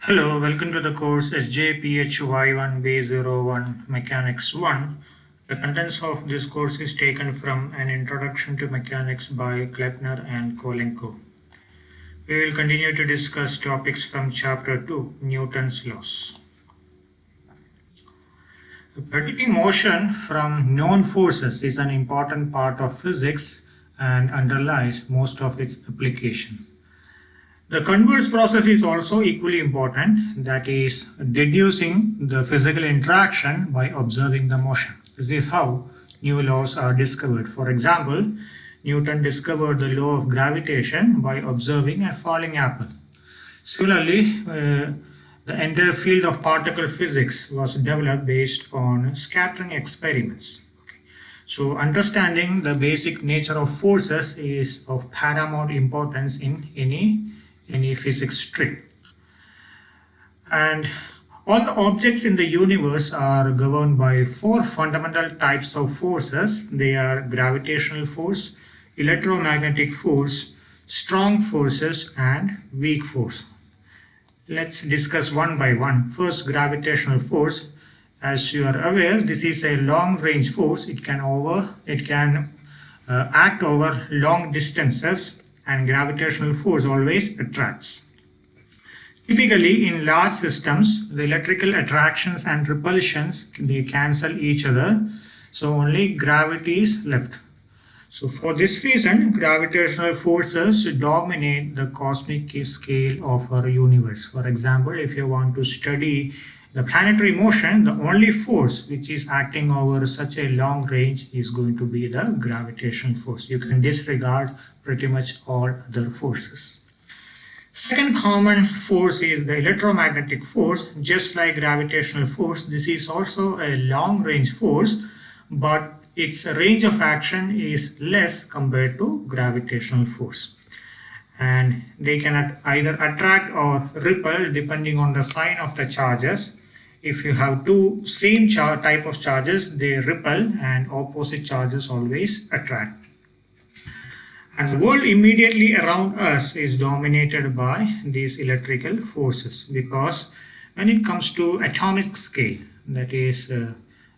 Hello, welcome to the course SJPHY1B01 Mechanics 1. The contents of this course is taken from an Introduction to Mechanics by Kleppner and Kolenko. We will continue to discuss topics from Chapter 2, Newton's Laws. Predicting motion from known forces is an important part of physics and underlies most of its application. The converse process is also equally important, that is, deducing the physical interaction by observing the motion. This is how new laws are discovered. For example, Newton discovered the law of gravitation by observing a falling apple. Similarly, the entire field of particle physics was developed based on scattering experiments. So understanding the basic nature of forces is of paramount importance in any physics stream. And all the objects in the universe are governed by four fundamental types of forces. They are gravitational force, electromagnetic force, strong forces, and weak force. Let's discuss one by one. First, gravitational force. As you are aware, this is a long-range force. It can act over long distances, and gravitational force always attracts. Typically, in large systems, the electrical attractions and repulsions, they cancel each other, so only gravity is left. So for this reason, gravitational forces dominate the cosmic scale of our universe. For example, if you want to study the planetary motion, the only force which is acting over such a long range is going to be the gravitational force. You can disregard pretty much all other forces. Second common force is the electromagnetic force. Just like gravitational force, this is also a long range force, but its range of action is less compared to gravitational force. And they can either attract or repel depending on the sign of the charges. If you have two same type of charges, they repel, and opposite charges always attract. And the world immediately around us is dominated by these electrical forces, because when it comes to atomic scale, that is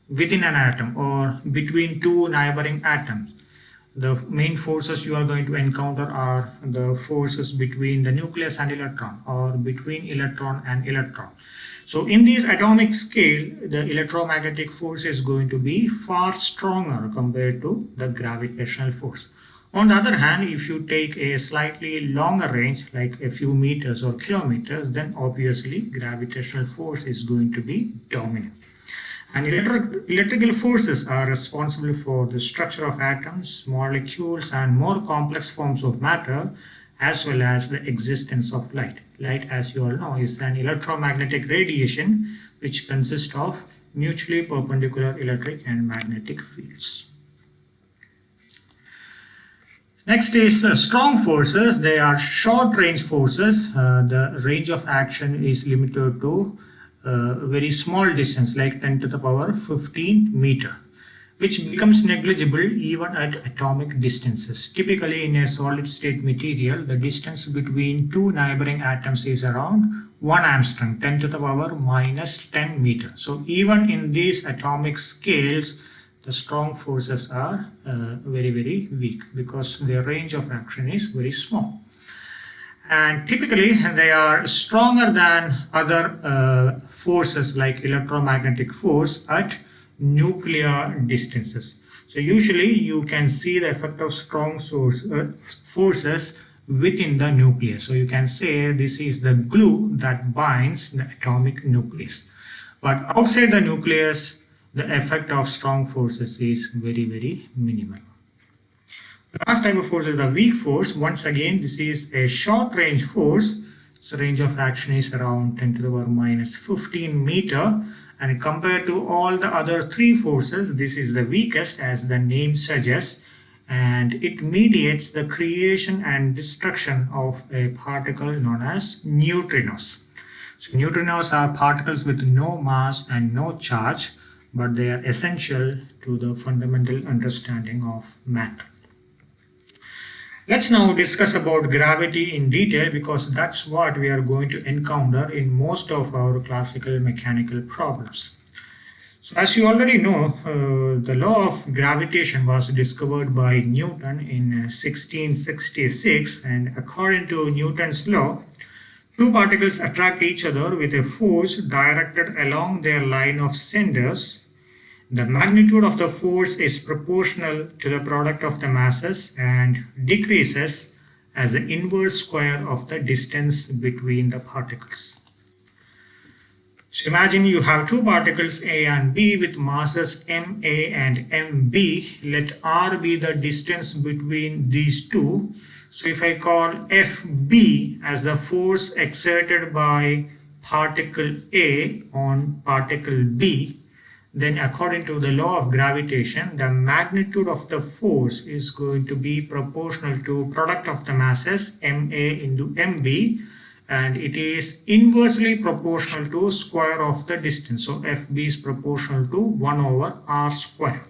within an atom or between two neighboring atoms, the main forces you are going to encounter are the forces between the nucleus and electron, or between electron and electron. So in this atomic scale, the electromagnetic force is going to be far stronger compared to the gravitational force. On the other hand, if you take a slightly longer range, like a few meters or kilometers, then obviously gravitational force is going to be dominant. And electrical forces are responsible for the structure of atoms, molecules, and more complex forms of matter, as well as the existence of light. Light, as you all know, is an electromagnetic radiation which consists of mutually perpendicular electric and magnetic fields. Next is strong forces. They are short-range forces. The range of action is limited to very small distance, like 10 to the power 15 meter, which becomes negligible even at atomic distances. Typically, in a solid-state material, the distance between two neighboring atoms is around 1 angstrom, 10 to the power minus 10 meter. So even in these atomic scales, the strong forces are very, very weak, because their range of action is very small. And typically, they are stronger than other forces like electromagnetic force at nuclear distances. So usually you can see the effect of strong forces within the nucleus. So you can say this is the glue that binds the atomic nucleus. But outside the nucleus, the effect of strong forces is very, very minimal. The last type of force is the weak force. Once again, this is a short range force. Its range of action is around 10 to the power minus 15 meter. And compared to all the other three forces, this is the weakest, as the name suggests. And it mediates the creation and destruction of a particle known as neutrinos. So neutrinos are particles with no mass and no charge, but they are essential to the fundamental understanding of matter. Let's now discuss about gravity in detail because that's what we are going to encounter in most of our classical mechanical problems. So as you already know, the law of gravitation was discovered by Newton in 1666, and according to Newton's law, two particles attract each other with a force directed along their line of centers. The magnitude of the force is proportional to the product of the masses and decreases as the inverse square of the distance between the particles. So imagine you have two particles A and B with masses MA and MB. Let R be the distance between these two. So if I call FB as the force exerted by particle A on particle B, then according to the law of gravitation, the magnitude of the force is going to be proportional to product of the masses MA into MB, and it is inversely proportional to square of the distance. So FB is proportional to 1 over R square.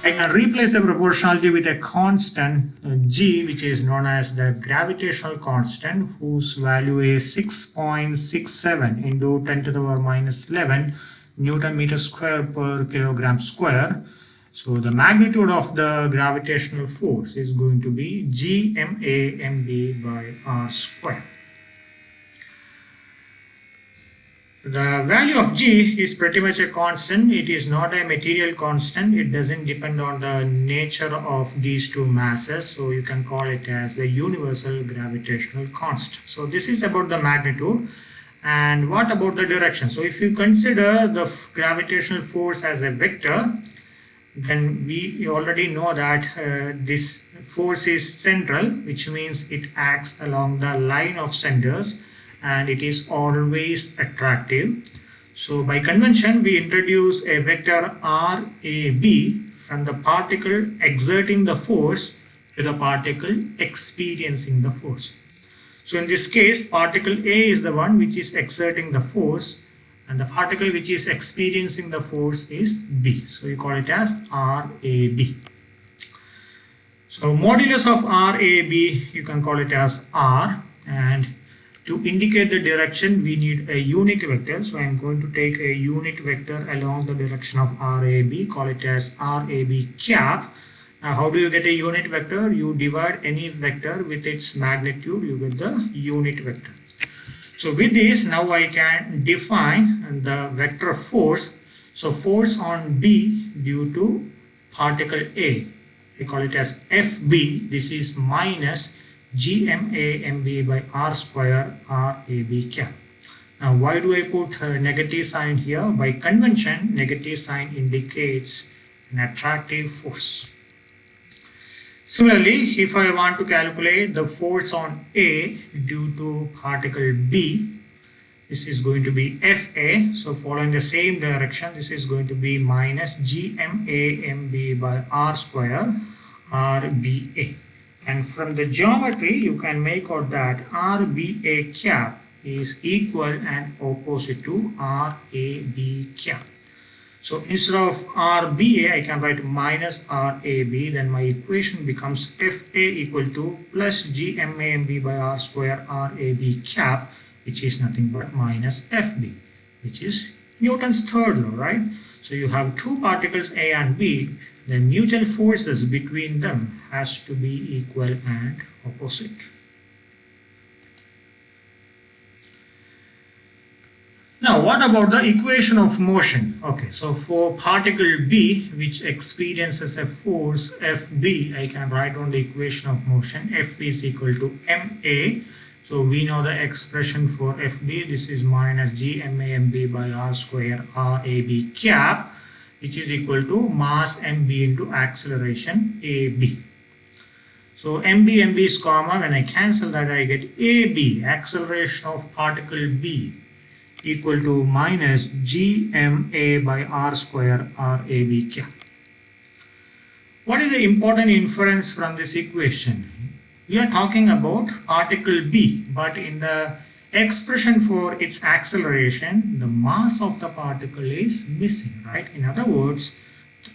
I can replace the proportionality with a constant G, which is known as the gravitational constant, whose value is 6.67 into 10 to the power minus 11 Newton meter square per kilogram square. So the magnitude of the gravitational force is going to be GMA/MB by R square. The value of G is pretty much a constant. It is not a material constant. It doesn't depend on the nature of these two masses. So you can call it as the universal gravitational constant. So this is about the magnitude. And what about the direction? So if you consider the gravitational force as a vector, then we already know that this force is central, which means it acts along the line of centers and it is always attractive. So by convention, we introduce a vector RAB from the particle exerting the force to the particle experiencing the force. So in this case, particle A is the one which is exerting the force and the particle which is experiencing the force is B. So you call it as RAB. So modulus of RAB, you can call it as R, and to indicate the direction we need a unit vector. So I am going to take a unit vector along the direction of RAB, call it as RAB cap. Now, how do you get a unit vector? You divide any vector with its magnitude, you get the unit vector. So with this, now I can define the vector force. So force on B due to particle A, we call it as FB. This is minus GMA/MB by R square RAB cap. Now, why do I put a negative sign here? By convention, negative sign indicates an attractive force. Similarly, if I want to calculate the force on A due to particle B, this is going to be FA. So following the same direction, this is going to be minus GMA/MB by R square RBA. And from the geometry, you can make out that RBA cap is equal and opposite to RAB cap. So instead of RBA, I can write minus RAB, then my equation becomes FA equal to plus GMA/MB by R square RAB cap, which is nothing but minus FB, which is Newton's third law, right? So you have two particles A and B, the mutual forces between them has to be equal and opposite. Now, what about the equation of motion? Okay, so for particle B, which experiences a force FB, I can write down the equation of motion. F is equal to ma. So we know the expression for FB. This is minus GMA/MB by R square RAB cap, which is equal to mass MB into acceleration AB. So MB is common. When I cancel that, I get AB, acceleration of particle B, equal to minus GMA by R square RAB cap. What is the important inference from this equation? We are talking about particle B, but in the expression for its acceleration, the mass of the particle is missing, right? In other words,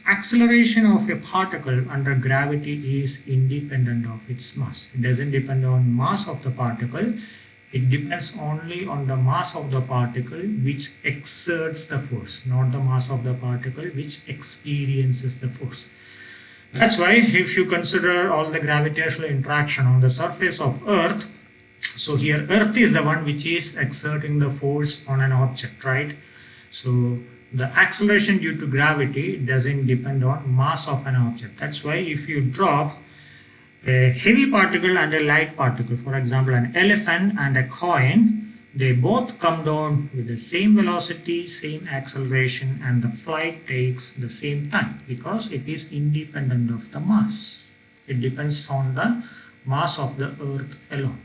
Acceleration of a particle under gravity is independent of its mass. It doesn't depend on mass of the particle. It depends only on the mass of the particle which exerts the force, not the mass of the particle which experiences the force. That's why if you consider all the gravitational interaction on the surface of Earth, so here Earth is the one which is exerting the force on an object, right? So the acceleration due to gravity doesn't depend on mass of an object. That's why if you drop a heavy particle and a light particle, for example an elephant and a coin, they both come down with the same velocity, same acceleration, and the flight takes the same time because it is independent of the mass. It depends on the mass of the Earth alone.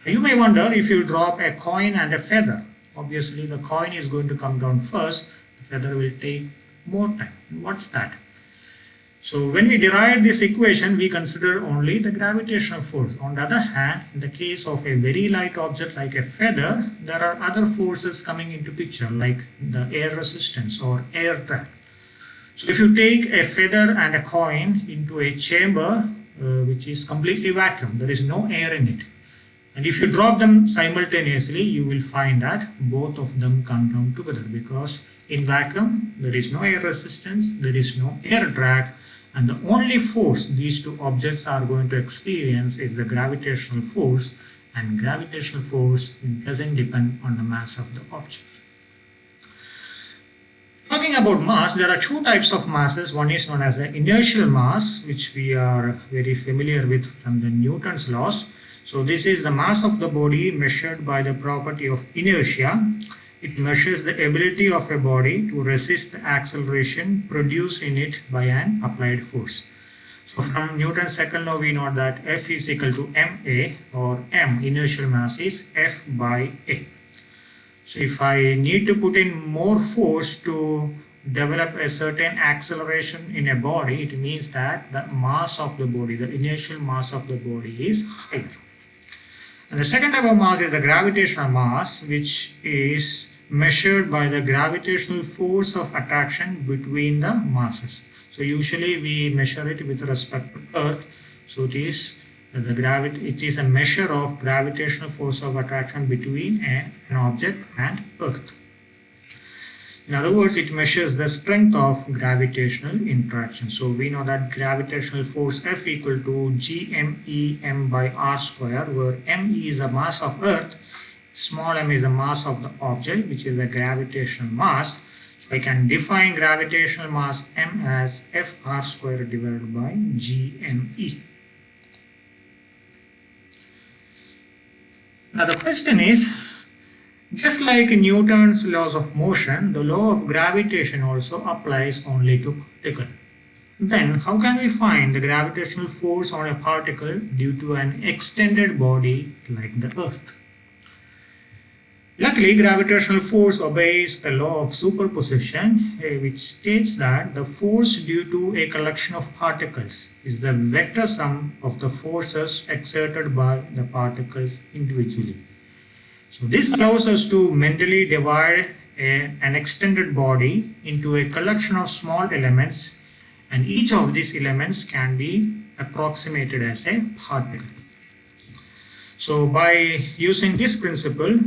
You may wonder, if you drop a coin and a feather, obviously the coin is going to come down first, the feather will take more time. What's that? So when we derive this equation, we consider only the gravitational force. On the other hand, in the case of a very light object like a feather, there are other forces coming into picture like the air resistance or air drag. So if you take a feather and a coin into a chamber which is completely vacuum, there is no air in it. And if you drop them simultaneously, you will find that both of them come down together because in vacuum, there is no air resistance, there is no air drag, and the only force these two objects are going to experience is the gravitational force, and gravitational force doesn't depend on the mass of the object. Talking about mass, there are two types of masses. One is known as the inertial mass, which we are very familiar with from the Newton's laws. So this is the mass of the body measured by the property of inertia. It measures the ability of a body to resist the acceleration produced in it by an applied force. So from Newton's second law, we know that F is equal to ma, or m, inertial mass, is F by a. So if I need to put in more force to develop a certain acceleration in a body, it means that the mass of the body, the inertial mass of the body, is higher. And the second type of mass is the gravitational mass, which is measured by the gravitational force of attraction between the masses. So usually we measure it with respect to Earth. So it is a measure of gravitational force of attraction between an object and Earth. In other words, it measures the strength of gravitational interaction. So we know that gravitational force F equal to gme m by r square, where m is the mass of Earth, small m is the mass of the object, which is the gravitational mass. So I can define gravitational mass m as Fr square divided by gme. Now the question is, just like Newton's laws of motion, the law of gravitation also applies only to particle. Then how can we find the gravitational force on a particle due to an extended body like the Earth? Luckily, gravitational force obeys the law of superposition, which states that the force due to a collection of particles is the vector sum of the forces exerted by the particles individually. So this allows us to mentally divide an extended body into a collection of small elements, and each of these elements can be approximated as a particle. So by using this principle,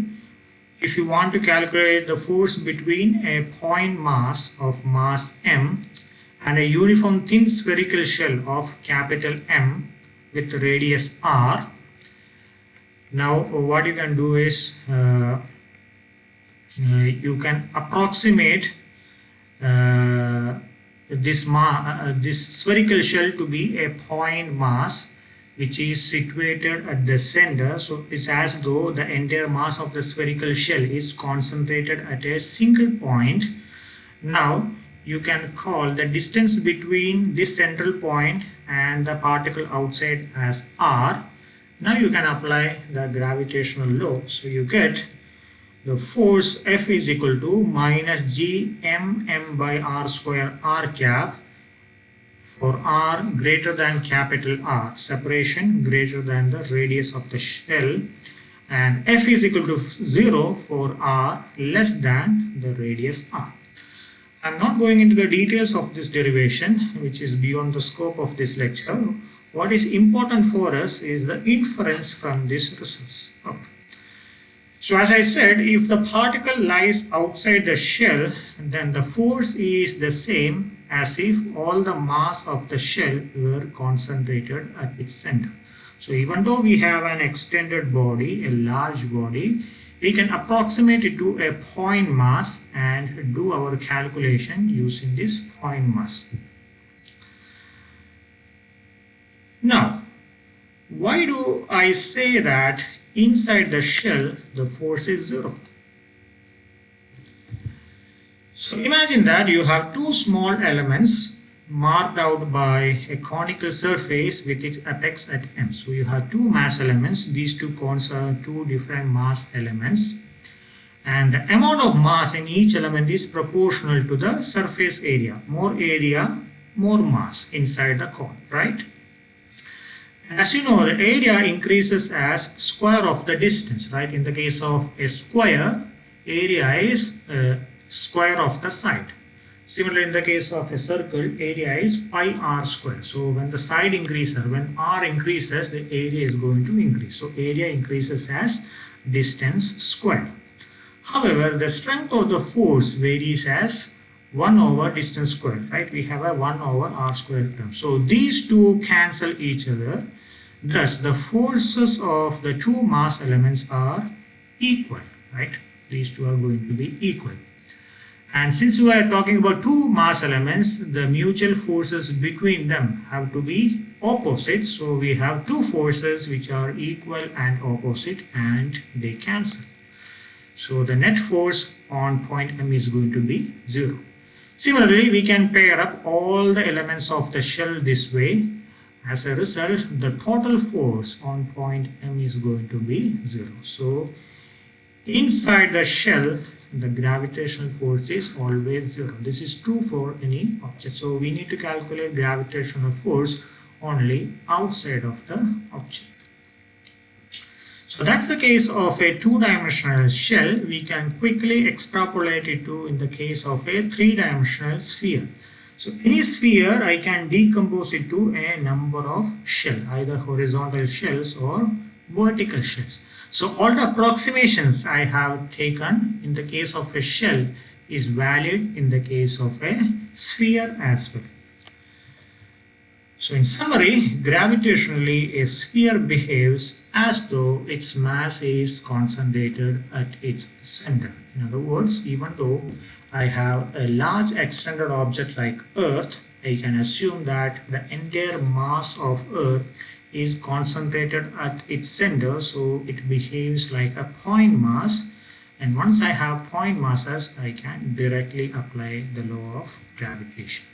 if you want to calculate the force between a point mass of mass m and a uniform thin spherical shell of capital M with radius r, now what you can do is you can approximate this spherical shell to be a point mass which is situated at the center. So it's as though the entire mass of the spherical shell is concentrated at a single point. Now you can call the distance between this central point and the particle outside as r. Now you can apply the gravitational law. So you get the force F is equal to minus gmm by r square r cap for r greater than capital R, separation greater than the radius of the shell, and F is equal to 0 for r less than the radius r. I'm not going into the details of this derivation, which is beyond the scope of this lecture. What is important for us is the inference from these results. Okay. So as I said, if the particle lies outside the shell, then the force is the same as if all the mass of the shell were concentrated at its center. So even though we have an extended body, a large body, we can approximate it to a point mass and do our calculation using this point mass. Now, why do I say that inside the shell the force is zero? So imagine that you have two small elements marked out by a conical surface with its apex at M. So you have two mass elements. These two cones are two different mass elements. And the amount of mass in each element is proportional to the surface area. More area, more mass inside the cone, right? As you know, the area increases as square of the distance, right? In the case of a square, area is square of the side. Similarly, in the case of a circle, area is pi r square. So when the side increases, when r increases, the area is going to increase. So area increases as distance squared. However, the strength of the force varies as 1 over distance squared, right? We have a 1 over r squared term. So these two cancel each other. Thus, the forces of the two mass elements are equal, right? These two are going to be equal. And since we are talking about two mass elements, the mutual forces between them have to be opposite. So we have two forces which are equal and opposite, and they cancel. So the net force on point M is going to be 0. Similarly, we can pair up all the elements of the shell this way. As a result, the total force on point M is going to be 0. So inside the shell, the gravitational force is always 0. This is true for any object. So we need to calculate gravitational force only outside of the object. So that's the case of a two-dimensional shell. We can quickly extrapolate it to in the case of a three-dimensional sphere. So any sphere, I can decompose it to a number of shells, either horizontal shells or vertical shells. So all the approximations I have taken in the case of a shell is valid in the case of a sphere as well. So in summary, gravitationally a sphere behaves as though its mass is concentrated at its center. In other words, even though I have a large extended object like Earth, I can assume that the entire mass of Earth is concentrated at its center, so it behaves like a point mass. And once I have point masses, I can directly apply the law of gravitation.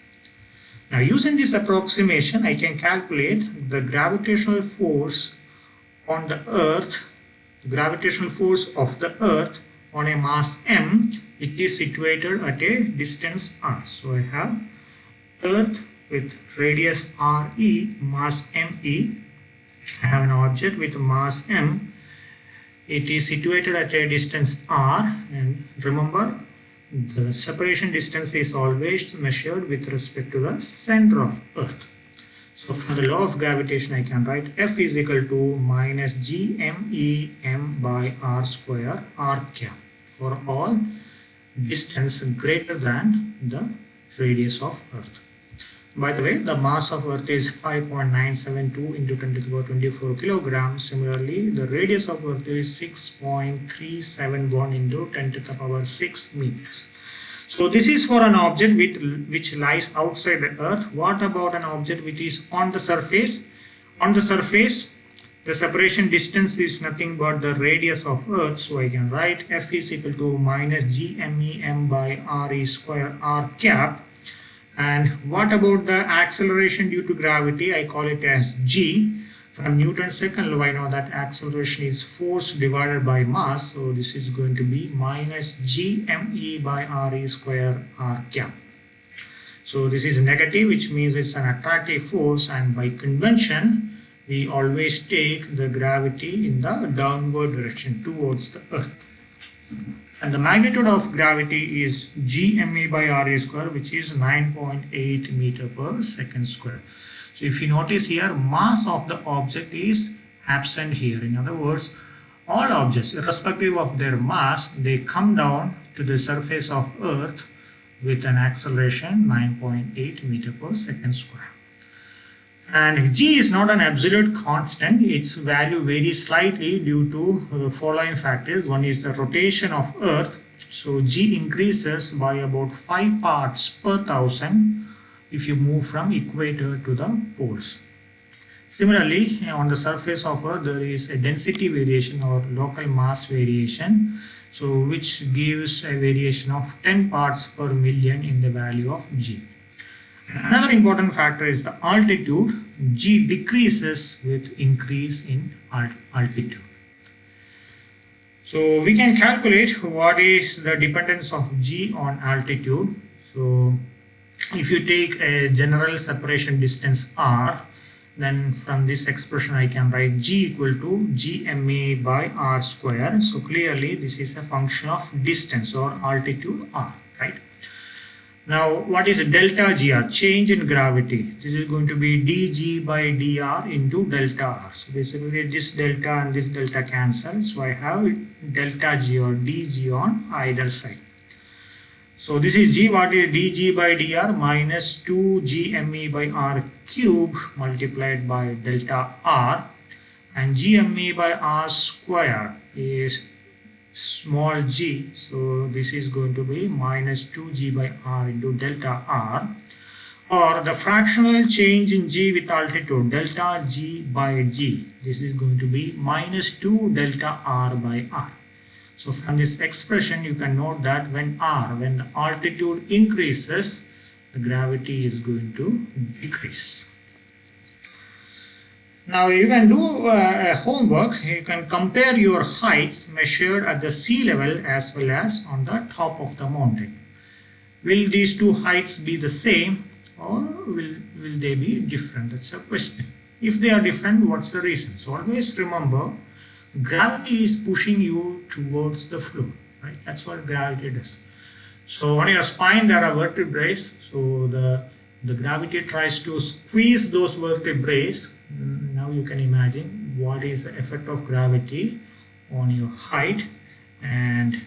Now, using this approximation, I can calculate the gravitational force on the Earth, the gravitational force of the Earth on a mass m, which is situated at a distance r. So I have Earth with radius re, mass me. I have an object with mass m. It is situated at a distance r, and remember, the separation distance is always measured with respect to the center of Earth. So from the law of gravitation, I can write F is equal to minus gmem by r square r cap for all distance greater than the radius of Earth. By the way, the mass of Earth is 5.972 into 10 to the power 24 kilograms. Similarly, the radius of Earth is 6.371 into 10 to the power 6 meters. So this is for an object which lies outside the Earth. What about an object which is on the surface? On the surface, the separation distance is nothing but the radius of Earth. So I can write F is equal to minus gmem by re square r cap. And what about the acceleration due to gravity? I call it as g. From Newton's second law, I know that acceleration is force divided by mass. So this is going to be minus gme by re square r cap. So this is negative, which means it's an attractive force, and by convention, we always take the gravity in the downward direction towards the Earth. And the magnitude of gravity is gme by RA square, which is 9.8 meter per second square. So if you notice here, mass of the object is absent here. In other words, all objects, irrespective of their mass, they come down to the surface of Earth with an acceleration 9.8 meter per second square. And g is not an absolute constant. Its value varies slightly due to the following factors. One is the rotation of Earth. So g increases by about 5 parts per thousand if you move from equator to the poles. Similarly, on the surface of Earth, there is a density variation or local mass variation, so which gives a variation of 10 parts per million in the value of g. Another important factor is the altitude. G decreases with increase in altitude. So we can calculate what is the dependence of G on altitude. So if you take a general separation distance R, then from this expression I can write G equal to Gma by R square. So clearly this is a function of distance or altitude R, right? Now, what is delta gr? Change in gravity. This is going to be dg by dr into delta r. So basically this delta and this delta cancel. So I have delta g or dg on either side. So this is g. What is dg by dr? Minus 2gme by r cube multiplied by delta r. And gme by r square is small g, so this is going to be minus 2g by r into delta r, or the fractional change in g with altitude, delta g by g. This is going to be minus 2 delta r by r. So from this expression you can note that when the altitude increases, the gravity is going to decrease. Now you can do homework. You can compare your heights measured at the sea level as well as on the top of the mountain. Will these two heights be the same, or will they be different? That's a question. If they are different, what's the reason? So always remember, gravity is pushing you towards the floor, right? That's what gravity does. So on your spine there are vertebrae. So the gravity tries to squeeze those vertebrae. Now you can imagine what is the effect of gravity on your height, and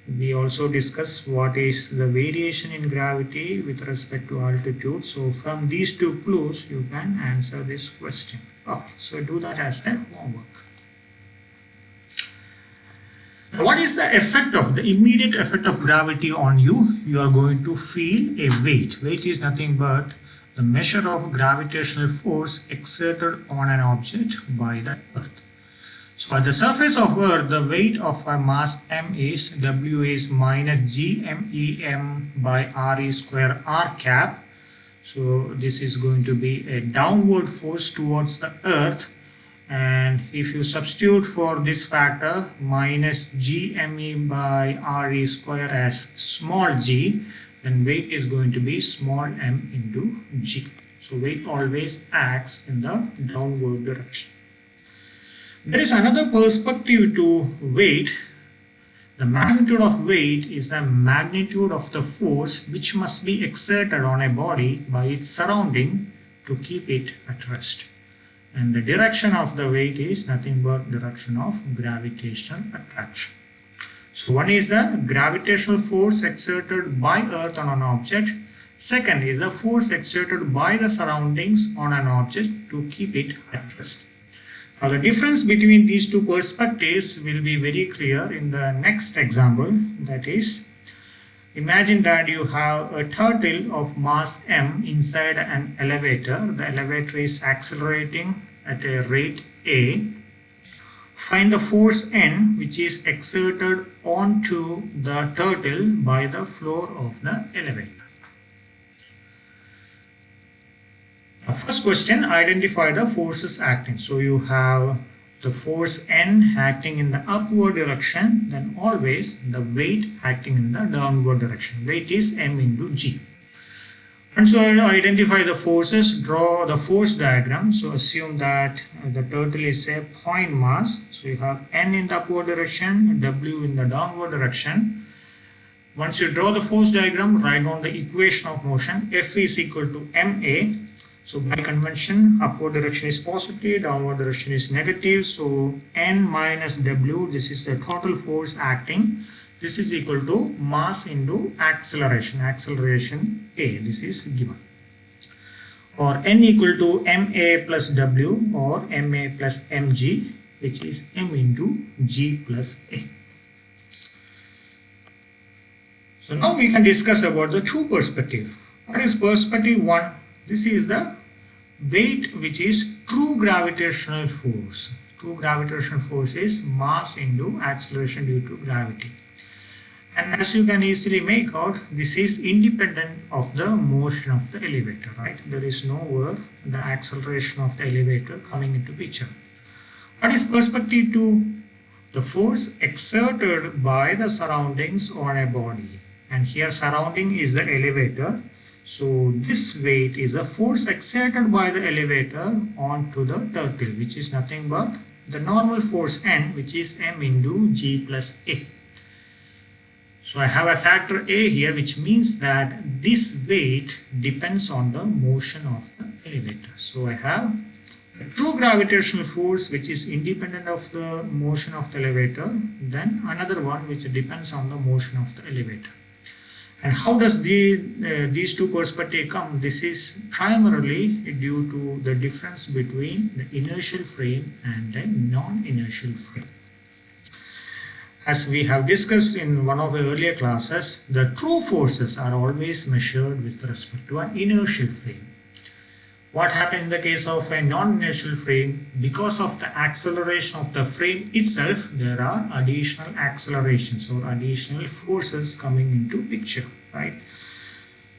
we also discuss what is the variation in gravity with respect to altitude. So from these two clues you can answer this question. Okay, so do that as a homework. What is the effect of the immediate effect of gravity on you? You are going to feel a weight. Weight is nothing but the measure of gravitational force exerted on an object by the Earth. So at the surface of Earth, the weight of a mass m is W is minus Gmem by Re square R cap. So this is going to be a downward force towards the Earth. And if you substitute for this factor minus Gme by Re square as small g, then weight is going to be small m into g. So weight always acts in the downward direction. There is another perspective to weight. The magnitude of weight is the magnitude of the force which must be exerted on a body by its surrounding to keep it at rest. And the direction of the weight is nothing but direction of gravitational attraction. So one is the gravitational force exerted by Earth on an object. Second is the force exerted by the surroundings on an object to keep it at rest. Now the difference between these two perspectives will be very clear in the next example. That is, imagine that you have a turtle of mass m inside an elevator. The elevator is accelerating at a rate a. Find the force N which is exerted onto the turtle by the floor of the elevator. Now, first question, identify the forces acting. So you have the force N acting in the upward direction, then always the weight acting in the downward direction. Weight is m into g. And so identify the forces, draw the force diagram. So assume that the turtle is a point mass. So you have N in the upward direction, W in the downward direction. Once you draw the force diagram, write down the equation of motion. F is equal to ma. So by convention, upward direction is positive, downward direction is negative. So N minus W, this is the total force acting. This is equal to mass into acceleration. Acceleration A, this is given. Or N equal to ma plus W or ma plus mg, which is m into g plus A. So now we can discuss about the two perspective. What is perspective 1? This is the weight, which is true gravitational force. True gravitational force is mass into acceleration due to gravity. And as you can easily make out, this is independent of the motion of the elevator, right? There is nowhere the acceleration of the elevator coming into picture. What is perspective 2? The force exerted by the surroundings on a body. And here surrounding is the elevator. So this weight is a force exerted by the elevator onto the turtle, which is nothing but the normal force N, which is m into g plus A. So I have a factor A here, which means that this weight depends on the motion of the elevator. So I have a true gravitational force which is independent of the motion of the elevator, then another one which depends on the motion of the elevator. And how does these two perspectives come? This is primarily due to the difference between the inertial frame and the non-inertial frame. As we have discussed in one of the earlier classes, the true forces are always measured with respect to an inertial frame. What happened in the case of a non-inertial frame? Because of the acceleration of the frame itself, there are additional accelerations or additional forces coming into picture, right?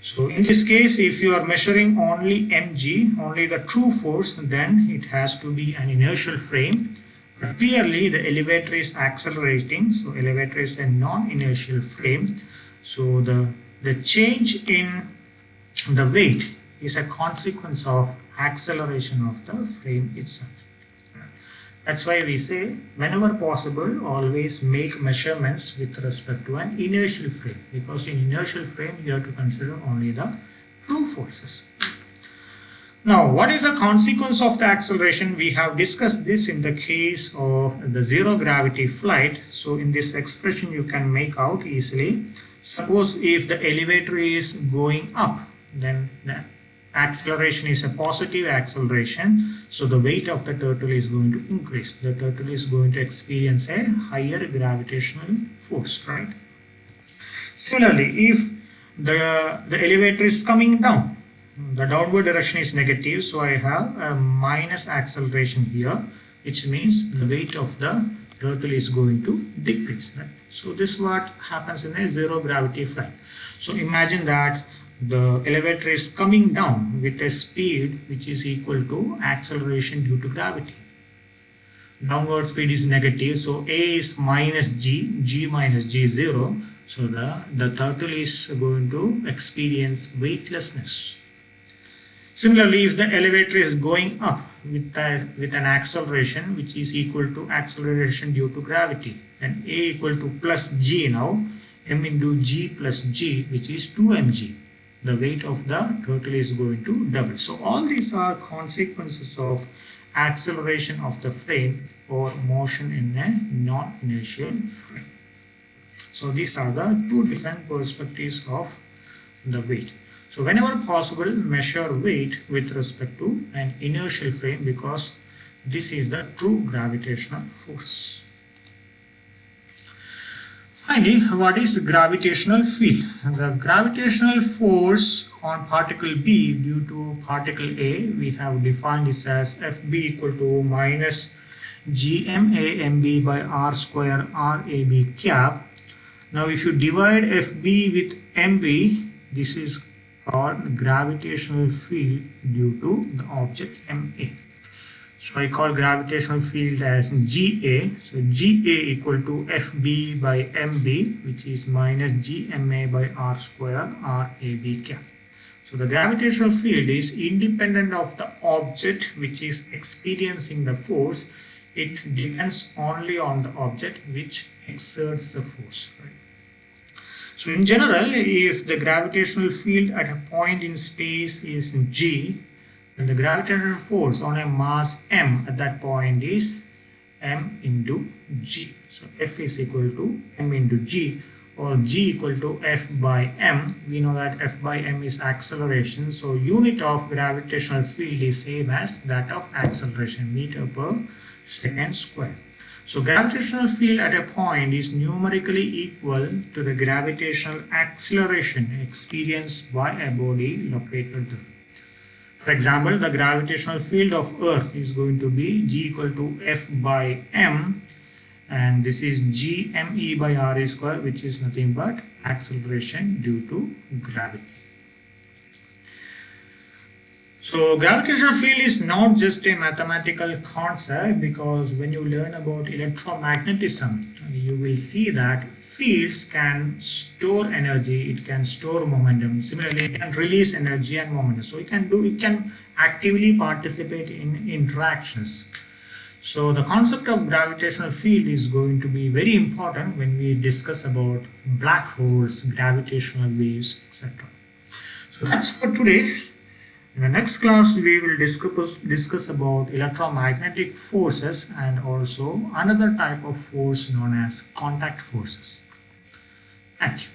So in this case, if you are measuring only mg, only the true force, then it has to be an inertial frame. But clearly the elevator is accelerating, so elevator is a non-inertial frame. So the change in the weight is a consequence of acceleration of the frame itself. That's why we say whenever possible, always make measurements with respect to an inertial frame, because in inertial frame you have to consider only the true forces. Now, what is the consequence of the acceleration? We have discussed this in the case of the zero gravity flight. So in this expression you can make out easily. Suppose if the elevator is going up, then the acceleration is a positive acceleration. So the weight of the turtle is going to increase. The turtle is going to experience a higher gravitational force, right? Similarly, if the elevator is coming down, the downward direction is negative, so I have a minus acceleration here, which means the weight of the turtle is going to decrease, right? So this is what happens in a zero gravity flight. So imagine that the elevator is coming down with a speed which is equal to acceleration due to gravity. Downward speed is negative, so A is minus G, G minus G is 0. So the turtle is going to experience weightlessness. Similarly, if the elevator is going up with an acceleration which is equal to acceleration due to gravity, then A equal to plus G now, m into G plus G, which is 2mg. The weight of the turtle is going to double. So all these are consequences of acceleration of the frame or motion in a non-inertial frame. So these are the two different perspectives of the weight. So whenever possible, measure weight with respect to an inertial frame, because this is the true gravitational force. Finally, what is gravitational field? The gravitational force on particle B due to particle A, we have defined this as Fb equal to minus GMAMB by R square RAB cap. Now if you divide Fb with MB, this is called gravitational field due to the object MA. So I call gravitational field as GA. So GA equal to FB by MB, which is minus GMA by R square RAB cap. So the gravitational field is independent of the object which is experiencing the force. It depends only on the object which exerts the force. Right? So in general, if the gravitational field at a point in space is g, then the gravitational force on a mass m at that point is m into g. So F is equal to m into g, or g equal to F by m. We know that F by m is acceleration. So unit of gravitational field is same as that of acceleration, meter per second square. So gravitational field at a point is numerically equal to the gravitational acceleration experienced by a body located there. For example, the gravitational field of Earth is going to be g equal to F by m, and this is g me by r square, which is nothing but acceleration due to gravity. So gravitational field is not just a mathematical concept, because when you learn about electromagnetism, you will see that fields can store energy, it can store momentum. Similarly, it can release energy and momentum. So it can actively participate in interactions. So the concept of gravitational field is going to be very important when we discuss about black holes, gravitational waves, etc. So that's for today. In the next class, we will discuss about electromagnetic forces and also another type of force known as contact forces. Thank you.